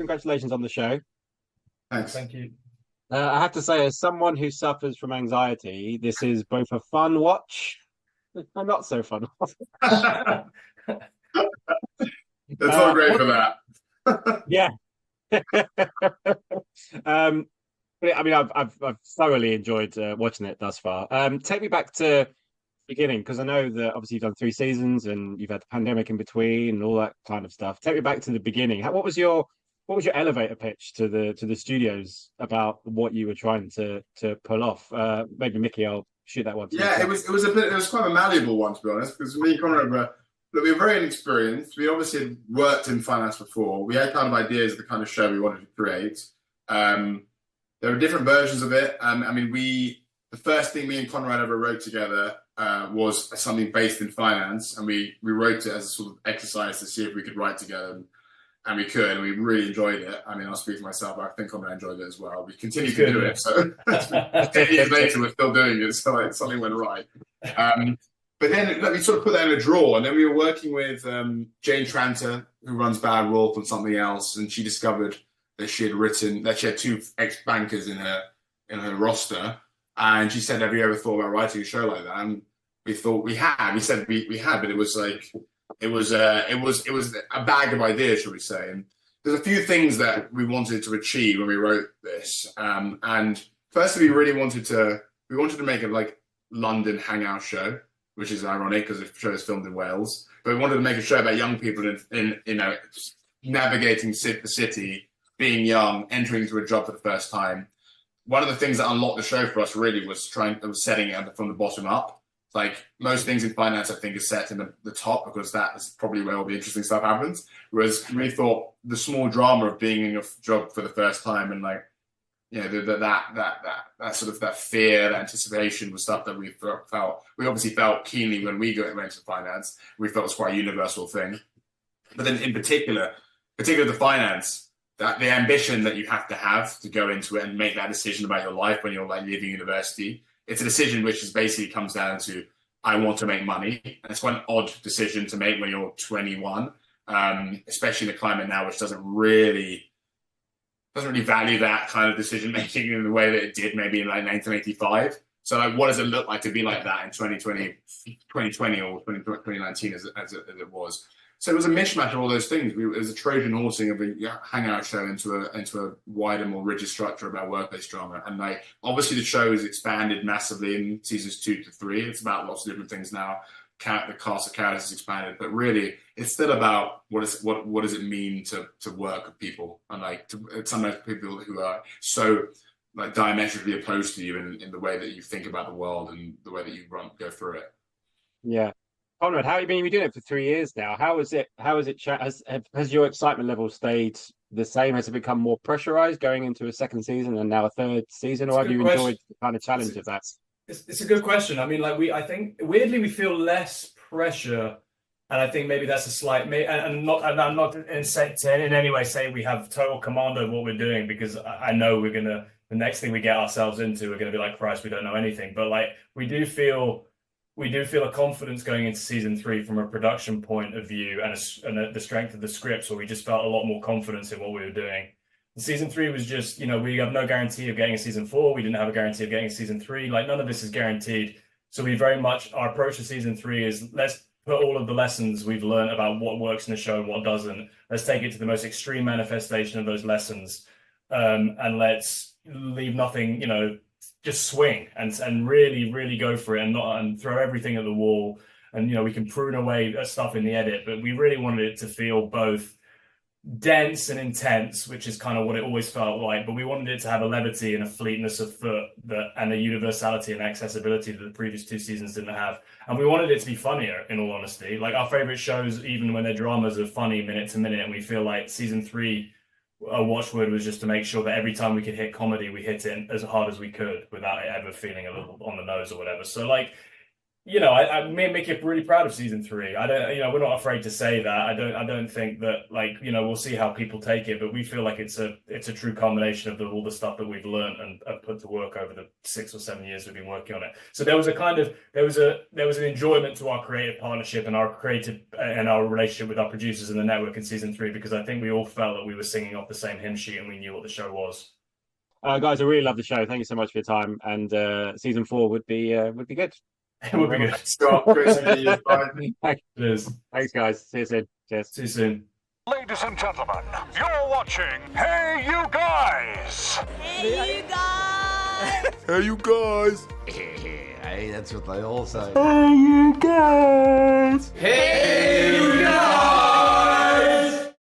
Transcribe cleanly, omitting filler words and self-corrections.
congratulations on the show. Thanks. Thank you. I have to say, as someone who suffers from anxiety, this is both a fun watch and not so fun. It's not great for that. Yeah. um, I mean, I've thoroughly enjoyed watching it thus far. Take me back to beginning, because I know that obviously you've done 3 seasons and you've had the pandemic in between and all that kind of stuff. Take me back to the beginning. What was your elevator pitch to the studios about what you were trying to pull off? Maybe Mickey, I'll shoot that one. Yeah, it was quite a malleable one, to be honest, because me and Conor we were very inexperienced. We obviously had worked in finance before. We had kind of ideas of the kind of show we wanted to create. There were different versions of it. The first thing me and Conrad ever wrote together was something based in finance, and we wrote it as a sort of exercise to see if we could write together, and we could, and we really enjoyed it. I mean, I'll speak for myself, but I think Conrad enjoyed it as well. We continue to do it, so 10 years later, we're still doing it, so like, something went right. But then we sort of put that in a drawer, and then we were working with Jane Tranter, who runs Bad Wolf and something else, and she discovered that she had 2 ex-bankers in her roster, and she said, "Have you ever thought about writing a show like that?" And we thought we had. We said we had, but it was a bag of ideas, shall we say? And there's a few things that we wanted to achieve when we wrote this. And firstly, we really wanted to make a like London hangout show, which is ironic because the show is filmed in Wales. But we wanted to make a show about young people in navigating the city, being young, entering into a job for the first time. One of the things that unlocked the show for us really was setting it from the bottom up. Like most things in finance, I think is set in the top because that is probably where all the interesting stuff happens. Whereas we thought the small drama of being in a job for the first time and like, you know, that sort of that fear, that anticipation was stuff that we felt. We obviously felt keenly when we went into finance. We felt it was quite a universal thing. But then in particular the finance, that the ambition that you have to go into it and make that decision about your life when you're like leaving university. It's a decision which is basically comes down to, I want to make money. And it's quite an odd decision to make when you're 21, especially in the climate now, which doesn't really value that kind of decision making in the way that it did maybe in like 1985. So like, what does it look like to be like that in 2020 or 2019 as it was? So it was a mishmash of all those things. It was a Trojan horsing of a hangout show into a wider, more rigid structure about workplace drama. And like, obviously the show has expanded massively in seasons 2 to 3. It's about lots of different things now. The cast of characters has expanded, but really it's still about what does it mean to work with people, and like sometimes people who are so like diametrically opposed to you in the way that you think about the world and the way that you go through it. Yeah. Conrad, how have you been doing it for 3 years now? Has your excitement level stayed the same? Has it become more pressurized going into a second season and now a third season, or have you enjoyed the kind of challenge of that? It's a good question. I mean, I think weirdly we feel less pressure, and I think maybe that's a slight. I'm not in any way saying we have total command over what we're doing, because I know the next thing we get ourselves into, we're going to be like, Christ, we don't know anything. But like we do feel a confidence going into season 3 from a production point of view, and the strength of the scripts, where we just felt a lot more confidence in what we were doing. Season 3 was just, we have no guarantee of getting a season 4. We didn't have a guarantee of getting a season 3. Like, none of this is guaranteed. So we very much, our approach to season 3 is, let's put all of the lessons we've learned about what works in the show and what doesn't. Let's take it to the most extreme manifestation of those lessons. And let's leave nothing, just swing and really, really go for it, and throw everything at the wall. And, we can prune away stuff in the edit, but we really wanted it to feel both dense and intense, which is kind of what it always felt like, but we wanted it to have a levity and a fleetness of foot and a universality and accessibility that the previous 2 seasons didn't have. And we wanted it to be funnier, in all honesty. Like, our favorite shows, even when they're dramas, are funny minute to minute, and we feel like season 3, a watchword was just to make sure that every time we could hit comedy, we hit it as hard as we could without it ever feeling a little on the nose or whatever. So like, I me and Mickey are really proud of season 3. I don't, we're not afraid to say that. I don't think that we'll see how people take it, but we feel like it's a true combination of all the stuff that we've learned and put to work over the 6 or 7 years we've been working on it. So there was an enjoyment to our creative partnership and our relationship with our producers in the network in season 3, because I think we all felt that we were singing off the same hymn sheet and we knew what the show was. Guys, I really love the show. Thank you so much for your time. And season 4 would be good. It would be good. Scott, great to meet you. Bye. Cheers. Thanks, guys. See you soon. Cheers. See you soon. Ladies and gentlemen, you're watching Hey You Guys! Hey, you guys! Hey you guys! Hey, that's what they all say. Hey you guys! Hey, you guys!